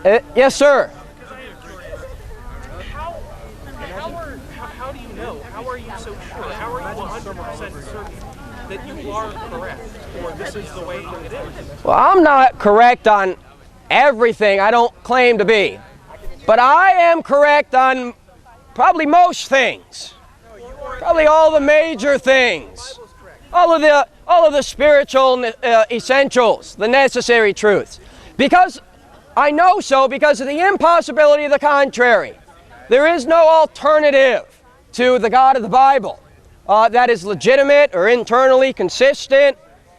Yes, sir. How do you know? How are you so sure? How are you 100% certain that you are correct, or this is the way it is? Well, I'm not correct on everything. I don't claim to be. But I am correct on probably most things. Probably all the major things. All of the spiritual essentials, the necessary truths. Because I know so because of the impossibility of the contrary. There is no alternative to the God of the Bible that is legitimate or internally consistent,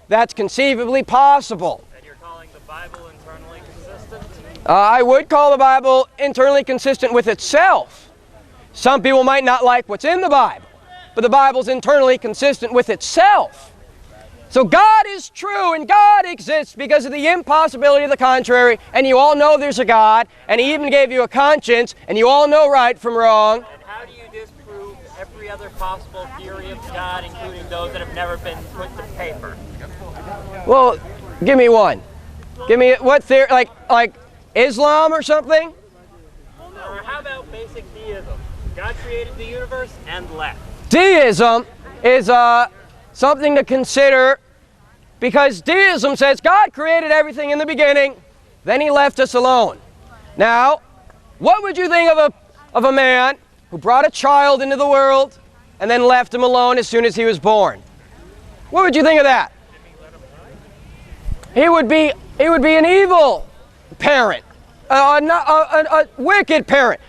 that's conceivably possible. And you're calling the Bible internally consistent? I would call the Bible internally consistent with itself. Some people might not like what's in the Bible, but the Bible's internally consistent with itself. So God is true and God exists because of the impossibility of the contrary, and you all know there's a God, and He even gave you a conscience, and you all know right from wrong. And how do you disprove every other possible theory of God, including those that have never been put to paper? Well, give me one. Give me what theory, like Islam or something? Or how about basic deism? God created the universe and left. Deism is something to consider because deism says God created everything in the beginning, then He left us alone. Now, what would you think of a man who brought a child into the world and then left him alone as soon as he was born? What would you think of that? He would be an evil parent, a wicked parent.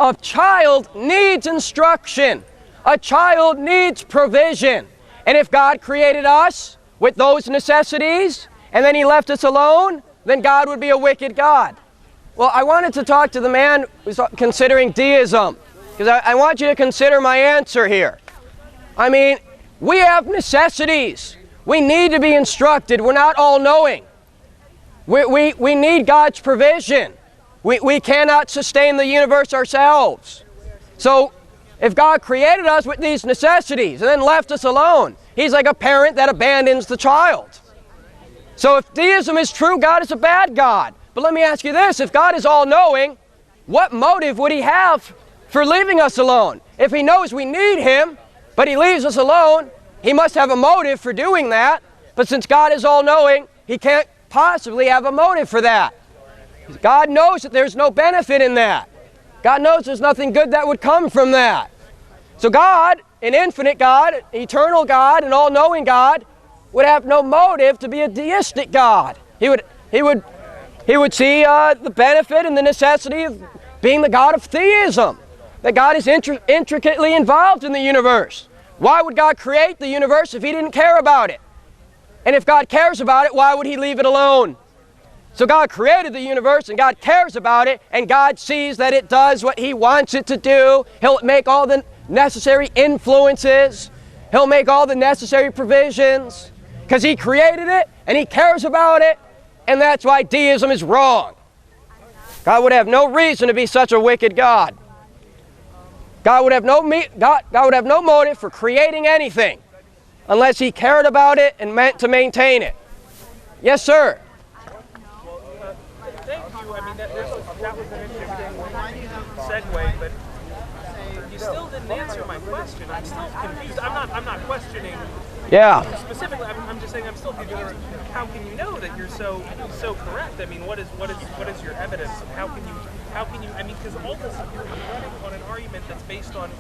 A child needs instruction. A child needs provision. And if God created us with those necessities and then He left us alone, then God would be a wicked God. Well, I wanted to talk to the man who's considering deism because I want you to consider my answer here. I mean, we have necessities. We need to be instructed. We're not all-knowing. We need God's provision. We cannot sustain the universe ourselves. So, if God created us with these necessities and then left us alone, He's like a parent that abandons the child. So if deism is true, God is a bad God. But let me ask you this, if God is all-knowing, what motive would He have for leaving us alone? If He knows we need Him, but He leaves us alone, He must have a motive for doing that. But since God is all-knowing, He can't possibly have a motive for that. God knows that there's no benefit in that. God knows there's nothing good that would come from that. So God, an infinite God, eternal God, an all-knowing God, would have no motive to be a deistic God. He would see the benefit and the necessity of being the God of theism. That God is intricately involved in the universe. Why would God create the universe if He didn't care about it? And if God cares about it, why would He leave it alone? So God created the universe and God cares about it and God sees that it does what He wants it to do. He'll make all the necessary influences. He'll make all the necessary provisions because He created it and He cares about it, and that's why deism is wrong. God would have no reason to be such a wicked God. God would have no motive for creating anything unless He cared about it and meant to maintain it. Yes, sir. Thank you. I mean, that was an interesting segue, but you still didn't answer my question. I'm still confused. I'm not questioning. Yeah. Specifically, I'm just saying I'm still confused. How can you know that you're so correct? I mean, what is your evidence? How can you? I mean, because all this you're running on an argument that's based on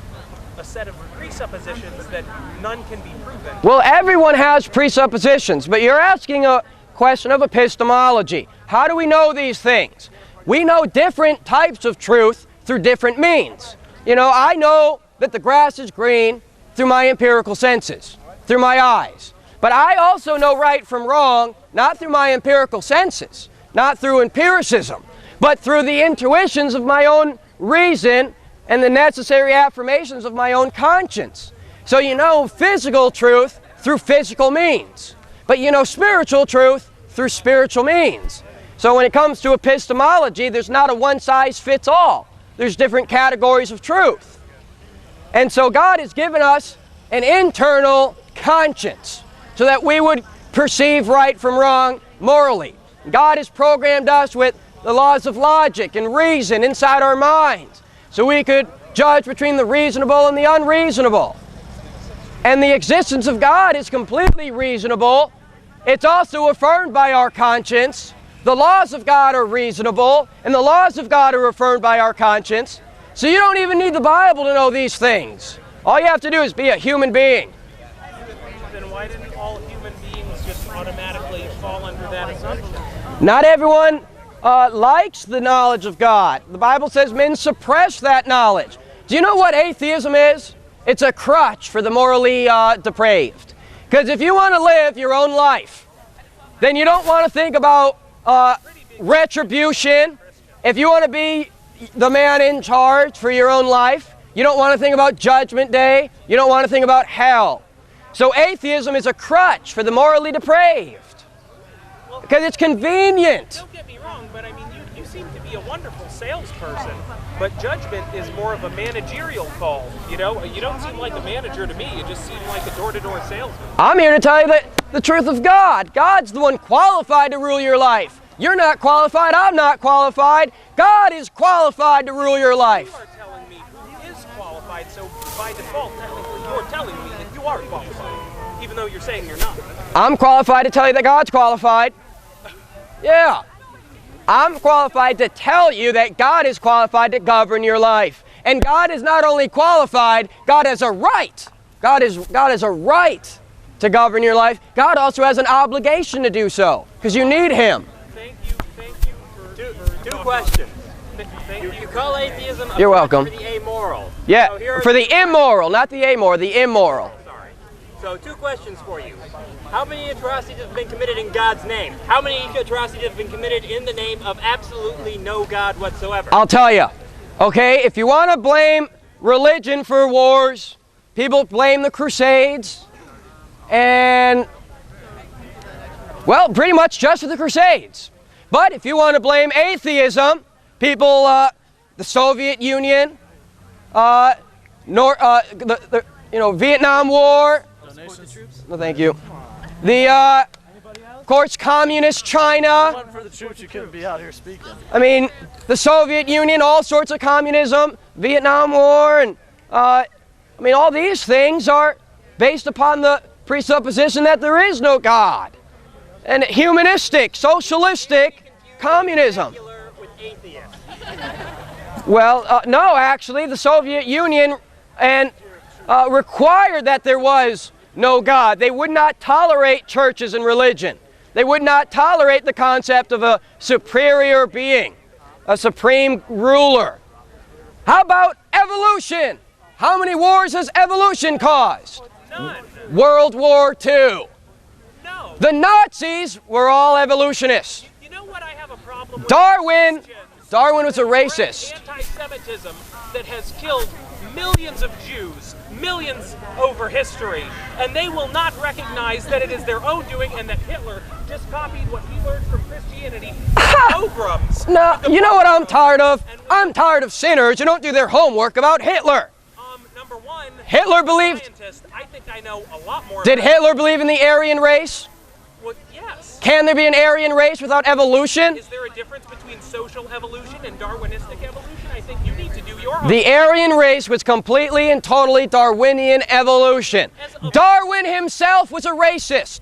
a set of presuppositions that none can be proven. Well, everyone has presuppositions, but you're asking a question of epistemology. How do we know these things? We know different types of truth through different means. You know, I know that the grass is green through my empirical senses, through my eyes. But I also know right from wrong, not through my empirical senses, not through empiricism, but through the intuitions of my own reason and the necessary affirmations of my own conscience. So you know physical truth through physical means, but you know spiritual truth through spiritual means. So when it comes to epistemology, there's not a one-size-fits-all. There's different categories of truth. And so God has given us an internal conscience so that we would perceive right from wrong morally. God has programmed us with the laws of logic and reason inside our minds, so we could judge between the reasonable and the unreasonable. And the existence of God is completely reasonable. It's also affirmed by our conscience. The laws of God are reasonable, and the laws of God are affirmed by our conscience. So you don't even need the Bible to know these things. All you have to do is be a human being. Then why didn't all human beings just automatically fall under that assumption? Not everyone likes the knowledge of God. The Bible says men suppress that knowledge. Do you know what atheism is? It's a crutch for the morally depraved. Because if you want to live your own life, then you don't want to think about retribution. If you want to be the man in charge for your own life, you don't want to think about Judgment Day. You don't want to think about hell. So atheism is a crutch for the morally depraved. Because it's convenient. Don't get me wrong, but I mean, you seem to be a wonderful salesperson, but judgment is more of a managerial call. You know, you don't seem like a manager to me. You just seem like a door-to-door salesman. I'm here to tell you the truth of God. God's the one qualified to rule your life. You're not qualified. I'm not qualified. God is qualified to rule your life. You are telling me who is qualified, so by default, technically, you're telling me that you are qualified, even though you're saying you're not. I'm qualified to tell you that God's qualified. Yeah. I'm qualified to tell you that God is qualified to govern your life. And God is not only qualified, God has a right. God has a right to govern your life. God also has an obligation to do so, because you need Him. Thank you for Two questions. Thank You call atheism a You're crutch welcome. for the amoral. Yeah, So here- for the immoral, not the amoral, the immoral. Sorry. So two questions for you. How many atrocities have been committed in God's name? How many atrocities have been committed in the name of absolutely no God whatsoever? I'll tell you. Okay, if you want to blame religion for wars, people blame the Crusades, and, well, pretty much just for the Crusades. But if you want to blame atheism, people, the Soviet Union, Vietnam War. No, thank you. Of course, communist China. One for the troops, you couldn't be out here speaking. I mean, the Soviet Union, all sorts of communism, Vietnam War, and all these things are based upon the presupposition that there is no God. And humanistic, socialistic communism. With atheists. Well, no, actually, the Soviet Union required that there was no God. They would not tolerate churches and religion. They would not tolerate the concept of a superior being, a supreme ruler. How about evolution? How many wars has evolution caused? None. World War II. No. The Nazis were all evolutionists. You know what I have a problem with? Darwin Christians? was a racist. Anti-Semitism that has killed millions of Jews, millions over history, and they will not recognize that it is their own doing and that Hitler just copied what he learned from Christianity. Pogroms. No, you know what I'm tired of? I'm tired of sinners who don't do their homework about Hitler. Number one, Hitler believed. scientist, I think I know a lot more. Did about Hitler believe in the Aryan race? Well, yes. Can there be an Aryan race without evolution? Is there a difference between social evolution and Darwinistic evolution? I think you need to do your homework. The Aryan race was completely and totally Darwinian evolution. Darwin himself was a racist.